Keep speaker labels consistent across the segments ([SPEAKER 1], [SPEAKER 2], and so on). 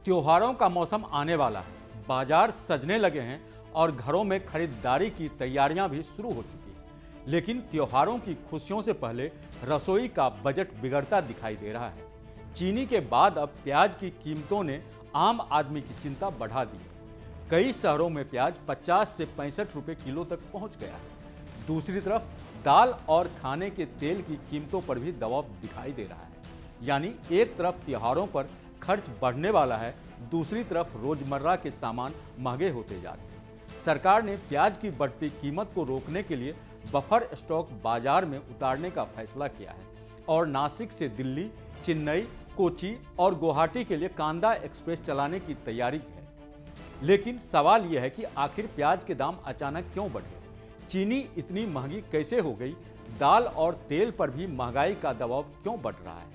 [SPEAKER 1] त्योहारों का मौसम आने वाला है, बाजार सजने लगे हैं और घरों में खरीदारी की तैयारियां भी शुरू हो चुकी हैं। लेकिन त्योहारों की खुशियों से पहले रसोई का बजट बिगड़ता दिखाई दे रहा है। चीनी के बाद अब प्याज की कीमतों ने आम आदमी की चिंता बढ़ा दी है। कई शहरों में प्याज 50 से 65 रुपए किलो तक पहुंच गया है। दूसरी तरफ दाल और खाने के तेल की कीमतों पर भी दबाव दिखाई दे रहा है। यानी एक तरफ त्योहारों पर खर्च बढ़ने वाला है, दूसरी तरफ रोजमर्रा के सामान महंगे होते जा रहे हैं। सरकार ने प्याज की बढ़ती कीमत को रोकने के लिए बफर स्टॉक बाजार में उतारने का फैसला किया है और नासिक से दिल्ली, चेन्नई, कोची और गुवाहाटी के लिए कांदा एक्सप्रेस चलाने की तैयारी है। लेकिन सवाल यह है कि आखिर प्याज के दाम अचानक क्यों बढ़े? चीनी इतनी महंगी कैसे हो गई? दाल और तेल पर भी महंगाई का दबाव क्यों बढ़ रहा है?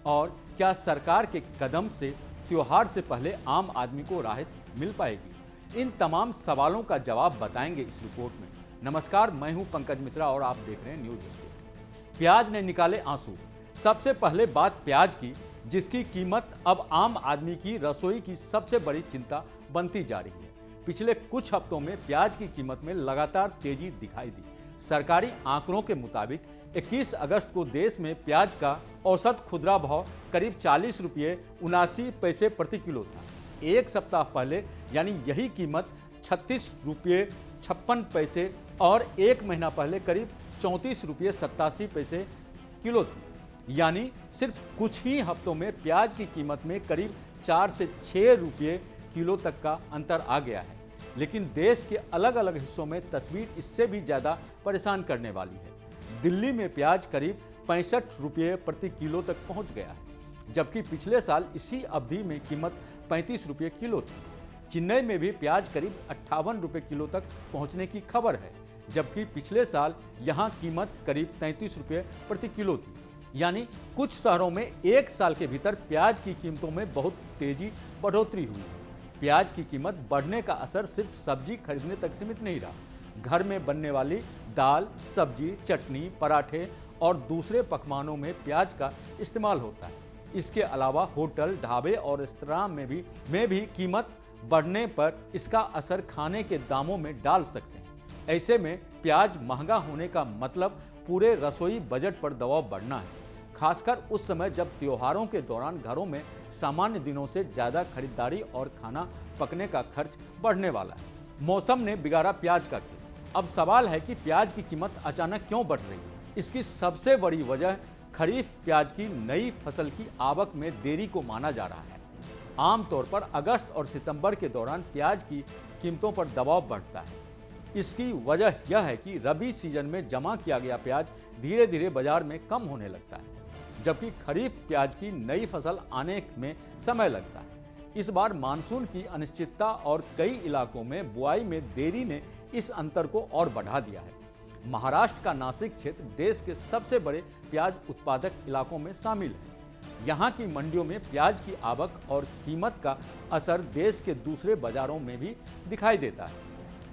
[SPEAKER 1] और क्या सरकार के कदम से त्योहार से पहले आम आदमी को राहत मिल पाएगी? इन तमाम सवालों का जवाब बताएंगे इस रिपोर्ट में। नमस्कार, मैं हूं पंकज मिश्रा और आप देख रहे हैं न्यूज स्टेट। प्याज ने निकाले आंसू। सबसे पहले बात प्याज की, जिसकी कीमत अब आम आदमी की रसोई की सबसे बड़ी चिंता बनती जा रही है। पिछले कुछ हफ्तों में प्याज की कीमत में लगातार तेजी दिखाई दी। सरकारी आंकड़ों के मुताबिक 21 अगस्त को देश में प्याज का औसत खुदरा भाव करीब 40 रुपये 79 पैसे प्रति किलो था। एक सप्ताह पहले यानी यही कीमत 36 रुपये 56 पैसे और एक महीना पहले करीब 34 रुपये 87 पैसे किलो थी। यानी सिर्फ कुछ ही हफ्तों में प्याज की कीमत में करीब 4 से 6 रुपये किलो तक का अंतर आ गया है। लेकिन देश के अलग अलग हिस्सों में तस्वीर इससे भी ज़्यादा परेशान करने वाली है। दिल्ली में प्याज करीब 65 रुपये प्रति किलो तक पहुंच गया है, जबकि पिछले साल इसी अवधि में कीमत 35 रुपये किलो थी। चेन्नई में भी प्याज करीब 58 रुपये किलो तक पहुंचने की खबर है, जबकि पिछले साल यहां कीमत करीब 33 रुपये प्रति किलो थी। यानी कुछ शहरों में एक साल के भीतर प्याज की कीमतों में बहुत तेजी बढ़ोतरी हुई है। प्याज की कीमत बढ़ने का असर सिर्फ सब्जी खरीदने तक सीमित नहीं रहा। घर में बनने वाली दाल, सब्जी, चटनी, पराठे और दूसरे पकवानों में प्याज का इस्तेमाल होता है। इसके अलावा होटल, ढाबे और रेस्तरां में भी कीमत बढ़ने पर इसका असर खाने के दामों में डाल सकते हैं। ऐसे में प्याज महंगा होने का मतलब पूरे रसोई बजट पर दबाव बढ़ना है, खासकर उस समय जब त्योहारों के दौरान घरों में सामान्य दिनों से ज़्यादा खरीदारी और खाना पकने का खर्च बढ़ने वाला है। मौसम ने बिगाड़ा प्याज का खेल। अब सवाल है कि प्याज की कीमत अचानक क्यों बढ़ रही है? इसकी सबसे बड़ी वजह खरीफ प्याज की नई फसल की आवक में देरी को माना जा रहा है। आमतौर पर अगस्त और सितंबर के दौरान प्याज की कीमतों पर दबाव बढ़ता है। इसकी वजह यह है कि रबी सीजन में जमा किया गया प्याज धीरे धीरे बाजार में कम होने लगता है, जबकि खरीफ प्याज की नई फसल आने में समय लगता है। इस बार मानसून की अनिश्चितता और कई इलाकों में बुआई में देरी ने इस अंतर को और बढ़ा दिया है। महाराष्ट्र का नासिक क्षेत्र देश के सबसे बड़े प्याज उत्पादक इलाकों में शामिल है। यहाँ की मंडियों में प्याज की आवक और कीमत का असर देश के दूसरे बाजारों में भी दिखाई देता है।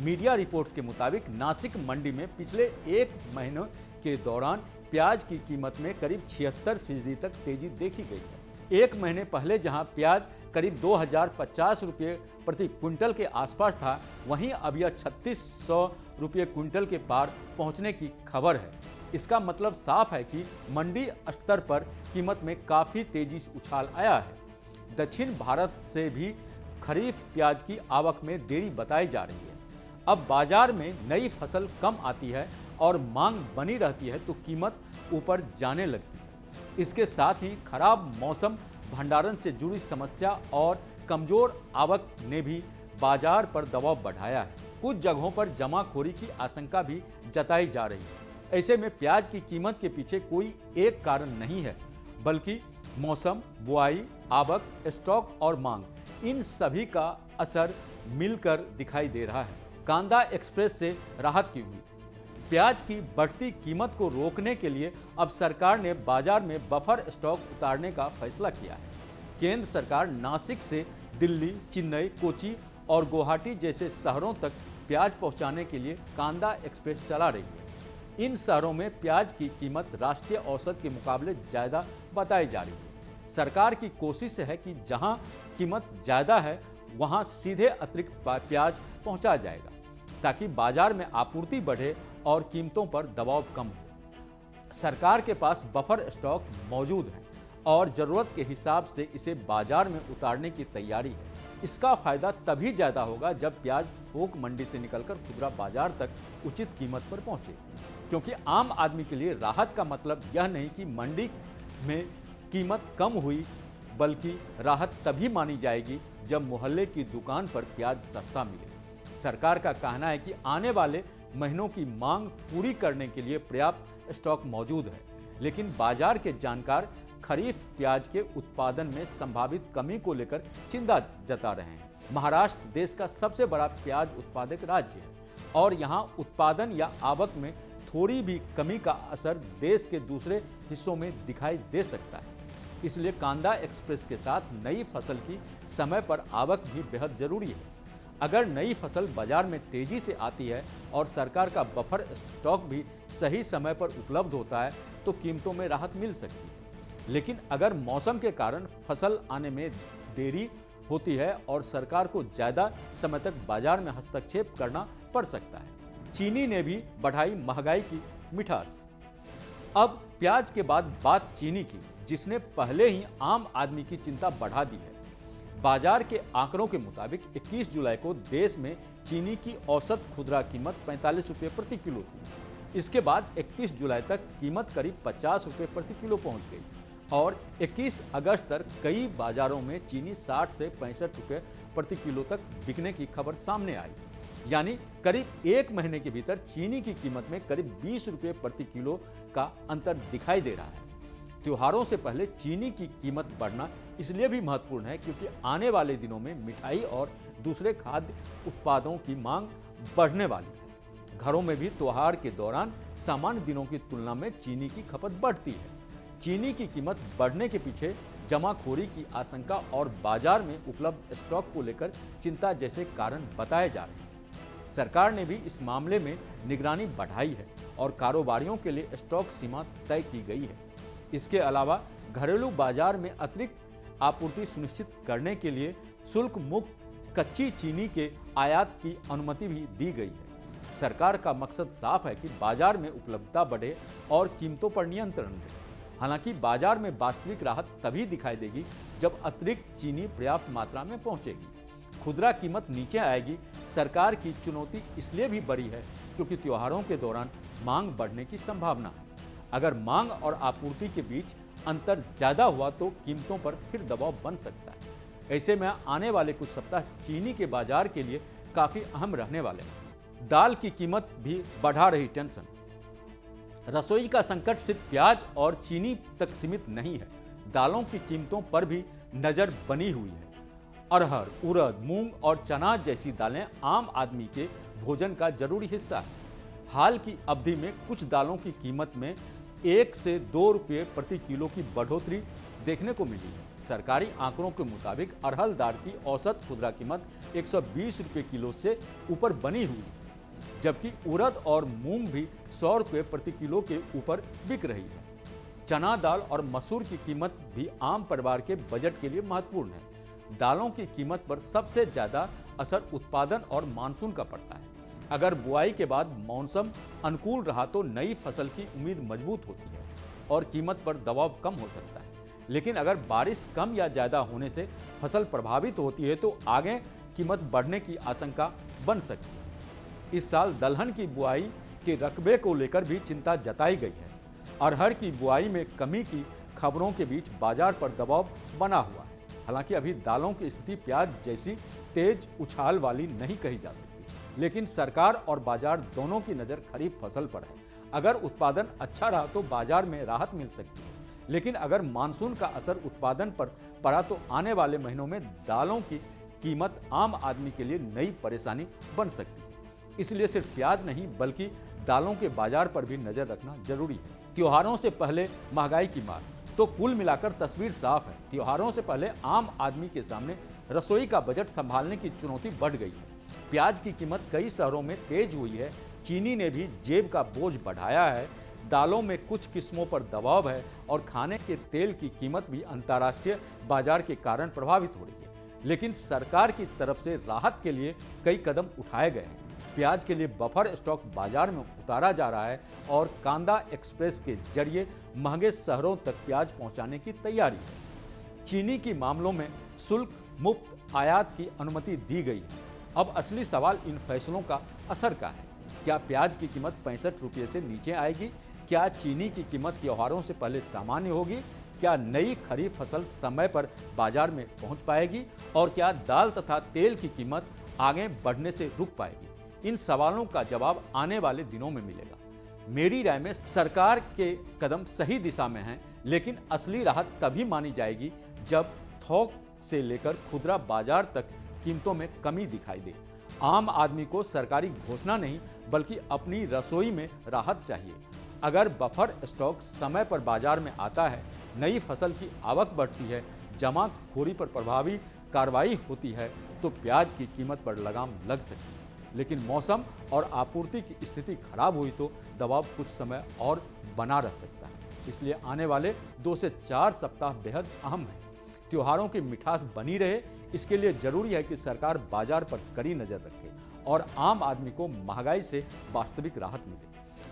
[SPEAKER 1] मीडिया रिपोर्ट्स के मुताबिक नासिक मंडी में पिछले एक महीने के दौरान प्याज की कीमत में करीब 76% तक तेजी देखी गई है। एक महीने पहले जहां प्याज करीब 2050 रुपये प्रति क्विंटल के आसपास था, वहीं अब यह 3600 रुपये क्विंटल के पार पहुंचने की खबर है। इसका मतलब साफ है कि मंडी स्तर पर कीमत में काफ़ी तेजी से उछाल आया है। दक्षिण भारत से भी खरीफ प्याज की आवक में देरी बताई जा रही है। अब बाजार में नई फसल कम आती है और मांग बनी रहती है तो कीमत ऊपर जाने लगती है। इसके साथ ही खराब मौसम, भंडारण से जुड़ी समस्या और कमजोर आवक ने भी बाजार पर दबाव बढ़ाया है। कुछ जगहों पर जमाखोरी की आशंका भी जताई जा रही है। ऐसे में प्याज की कीमत के पीछे कोई एक कारण नहीं है, बल्कि मौसम, बुआई, आवक, स्टॉक और मांग, इन सभी का असर मिलकर दिखाई दे रहा है। कांदा एक्सप्रेस से राहत की उम्मीद। प्याज की बढ़ती कीमत को रोकने के लिए अब सरकार ने बाजार में बफर स्टॉक उतारने का फैसला किया है। केंद्र सरकार नासिक से दिल्ली, चेन्नई, कोची और गुवाहाटी जैसे शहरों तक प्याज पहुंचाने के लिए कांदा एक्सप्रेस चला रही है। इन शहरों में प्याज की कीमत राष्ट्रीय औसत के मुकाबले ज़्यादा बताई जा रही है। सरकार की कोशिश है कि जहां कीमत ज़्यादा है वहां सीधे अतिरिक्त प्याज पहुंचा जाएगा, ताकि बाजार में आपूर्ति बढ़े और कीमतों पर दबाव कम हो। सरकार के पास बफर स्टॉक मौजूद है और ज़रूरत के हिसाब से इसे बाजार में उतारने की तैयारी है। इसका फायदा तभी ज़्यादा होगा जब प्याज थोक मंडी से निकलकर खुदरा बाजार तक उचित कीमत पर पहुंचे, क्योंकि आम आदमी के लिए राहत का मतलब यह नहीं कि मंडी में कीमत कम हुई, बल्कि राहत तभी मानी जाएगी जब मोहल्ले की दुकान पर प्याज सस्ता मिले। सरकार का कहना है कि आने वाले महीनों की मांग पूरी करने के लिए पर्याप्त स्टॉक मौजूद है, लेकिन बाजार के जानकार खरीफ प्याज के उत्पादन में संभावित कमी को लेकर चिंता जता रहे हैं। महाराष्ट्र देश का सबसे बड़ा प्याज उत्पादक राज्य है और यहां उत्पादन या आवक में थोड़ी भी कमी का असर देश के दूसरे हिस्सों में दिखाई दे सकता है। इसलिए कांदा एक्सप्रेस के साथ नई फसल की समय पर आवक भी बेहद जरूरी है। अगर नई फसल बाजार में तेजी से आती है और सरकार का बफर स्टॉक भी सही समय पर उपलब्ध होता है तो कीमतों में राहत मिल सकती है। लेकिन अगर मौसम के कारण फसल आने में देरी होती है और सरकार को ज़्यादा समय तक बाजार में हस्तक्षेप करना पड़ सकता है। चीनी ने भी बढ़ाई महंगाई की मिठास। अब प्याज के बाद बात चीनी की, जिसने पहले ही आम आदमी की चिंता बढ़ा दी है। बाजार के आंकड़ों के मुताबिक 21 जुलाई को देश में चीनी की औसत खुदरा कीमत 45 रुपये प्रति किलो थी। इसके बाद 31 जुलाई तक कीमत करीब 50 रुपये प्रति किलो पहुंच गई और 21 अगस्त तक कई बाजारों में चीनी 60 से 65 रुपये प्रति किलो तक बिकने की खबर सामने आई। यानी करीब एक महीने के भीतर चीनी की कीमत में करीब 20 रुपये प्रति किलो का अंतर दिखाई दे रहा है। त्योहारों से पहले चीनी की कीमत बढ़ना इसलिए भी महत्वपूर्ण है क्योंकि आने वाले दिनों में मिठाई और दूसरे खाद्य उत्पादों की मांग बढ़ने वाली है। घरों में भी त्योहार के दौरान सामान्य दिनों की तुलना में चीनी की खपत बढ़ती है। चीनी की कीमत बढ़ने के पीछे जमाखोरी की आशंका और बाजार में उपलब्ध स्टॉक को लेकर चिंता जैसे कारण बताए जा रहे हैं। सरकार ने भी इस मामले में निगरानी बढ़ाई है और कारोबारियों के लिए स्टॉक सीमा तय की गई है। इसके अलावा घरेलू बाजार में अतिरिक्त आपूर्ति सुनिश्चित करने के लिए शुल्क मुक्त कच्ची चीनी के आयात की अनुमति भी दी गई है। सरकार का मकसद साफ है कि बाजार में उपलब्धता बढ़े और कीमतों पर नियंत्रण रहे। हालांकि बाजार में वास्तविक राहत तभी दिखाई देगी जब अतिरिक्त चीनी पर्याप्त मात्रा में पहुंचेगी। खुदरा कीमत नीचे आएगी। सरकार की चुनौती इसलिए भी बड़ी है क्योंकि त्योहारों के दौरान मांग बढ़ने की संभावना है। अगर मांग और आपूर्ति के बीच अंतर ज़्यादा हुआ तो कीमतों पर फिर दबाव बन सकता है। ऐसे में आने वाले कुछ सप्ताह चीनी के बाजार के लिए काफ़ी अहम रहने वाले हैं। दाल की कीमत भी बढ़ा रही टेंशन। रसोई का संकट सिर्फ प्याज और चीनी तक सीमित नहीं है। दालों की कीमतों पर भी नज़र बनी हुई है। अरहर, उड़द, मूंग और चना जैसी दालें आम आदमी के भोजन का जरूरी हिस्सा है। हाल की अवधि में कुछ दालों की कीमत में 1 से 2 रुपये प्रति किलो की बढ़ोतरी देखने को मिली है। सरकारी आंकड़ों के मुताबिक अरहर दाल की औसत खुदरा कीमत 120 रुपये किलो से ऊपर बनी हुई है, जबकि उड़द और मूंग भी 100 रुपये प्रति किलो के ऊपर बिक रही है। चना दाल और मसूर की कीमत भी आम परिवार के बजट के लिए महत्वपूर्ण है। दालों की कीमत पर सबसे ज़्यादा असर उत्पादन और मानसून का पड़ता है। अगर बुआई के बाद मौसम अनुकूल रहा तो नई फसल की उम्मीद मजबूत होती है और कीमत पर दबाव कम हो सकता है। लेकिन अगर बारिश कम या ज़्यादा होने से फसल प्रभावित होती है तो आगे कीमत बढ़ने की आशंका बन सकती है। इस साल दलहन की बुआई के रकबे को लेकर भी चिंता जताई गई है। अरहर की बुआई में कमी की खबरों के बीच बाजार पर दबाव बना हुआ है। हालांकि अभी दालों की स्थिति प्याज जैसी तेज उछाल वाली नहीं कही जा सकती, लेकिन सरकार और बाजार दोनों की नज़र खरीफ फसल पर है। अगर उत्पादन अच्छा रहा तो बाजार में राहत मिल सकती है, लेकिन अगर मानसून का असर उत्पादन पर पड़ा तो आने वाले महीनों में दालों की कीमत आम आदमी के लिए नई परेशानी बन सकती है। इसलिए सिर्फ प्याज नहीं बल्कि दालों के बाजार पर भी नज़र रखना जरूरी है। त्योहारों से पहले महंगाई की मार, तो कुल मिलाकर तस्वीर साफ है। त्योहारों से पहले आम आदमी के सामने रसोई का बजट संभालने की चुनौती बढ़ गई है। प्याज की कीमत कई शहरों में तेज हुई है। चीनी ने भी जेब का बोझ बढ़ाया है। दालों में कुछ किस्मों पर दबाव है और खाने के तेल की कीमत भी अंतर्राष्ट्रीय बाजार के कारण प्रभावित हो रही है। लेकिन सरकार की तरफ से राहत के लिए कई कदम उठाए गए हैं। प्याज के लिए बफर स्टॉक बाजार में उतारा जा रहा है और कांदा एक्सप्रेस के जरिए महंगे शहरों तक प्याज पहुंचाने की तैयारी है। चीनी की मामलों में शुल्क मुक्त आयात की अनुमति दी गई है। अब असली सवाल इन फैसलों का असर का है। क्या प्याज की कीमत 65 रुपये से नीचे आएगी? क्या चीनी की कीमत त्योहारों से पहले सामान्य होगी? क्या नई खरीफ फसल समय पर बाजार में पहुंच पाएगी? और क्या दाल तथा तेल की कीमत आगे बढ़ने से रुक पाएगी? इन सवालों का जवाब आने वाले दिनों में मिलेगा। मेरी राय में सरकार के कदम सही दिशा में हैं, लेकिन असली राहत तभी मानी जाएगी जब थोक से लेकर खुदरा बाजार तक कीमतों में कमी दिखाई दे। आम आदमी को सरकारी घोषणा नहीं बल्कि अपनी रसोई में राहत चाहिए। अगर बफर स्टॉक समय पर बाजार में आता है, नई फसल की आवक बढ़ती है, जमाखोरी पर प्रभावी कार्रवाई होती है, तो प्याज की कीमत पर लगाम लग सकती है। लेकिन मौसम और आपूर्ति की स्थिति खराब हुई तो दबाव कुछ समय और बना रह सकता है। इसलिए आने वाले 2 से 4 सप्ताह बेहद अहम हैं। त्योहारों की मिठास बनी रहे, इसके लिए जरूरी है कि सरकार बाजार पर कड़ी नजर रखे और आम आदमी को महंगाई से वास्तविक राहत मिले।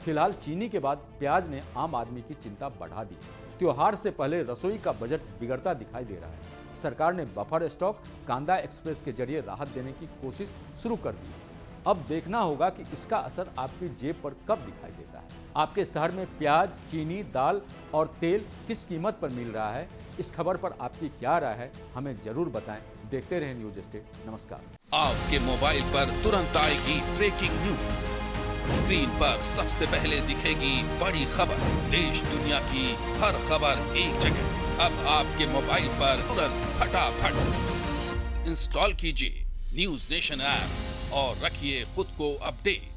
[SPEAKER 1] फिलहाल चीनी के बाद प्याज ने आम आदमी की चिंता बढ़ा दी। त्योहार से पहले रसोई का बजट बिगड़ता दिखाई दे रहा है। सरकार ने बफर स्टॉक कांदा एक्सप्रेस के जरिए राहत देने की कोशिश शुरू कर दी। अब देखना होगा कि इसका असर आपकी जेब पर कब दिखाई देता है। आपके शहर में प्याज, चीनी, दाल और तेल किस कीमत पर मिल रहा है? इस खबर पर आपकी क्या राय है, हमें जरूर बताएं। देखते रहें न्यूज स्टेट। नमस्कार।
[SPEAKER 2] आपके मोबाइल पर तुरंत आएगी ब्रेकिंग न्यूज। स्क्रीन पर सबसे पहले दिखेगी बड़ी खबर। देश दुनिया की हर खबर एक जगह। अब आपके मोबाइल पर तुरंत फटाफट इंस्टॉल कीजिए न्यूज नेशन ऐप और रखिए खुद को अपडेट।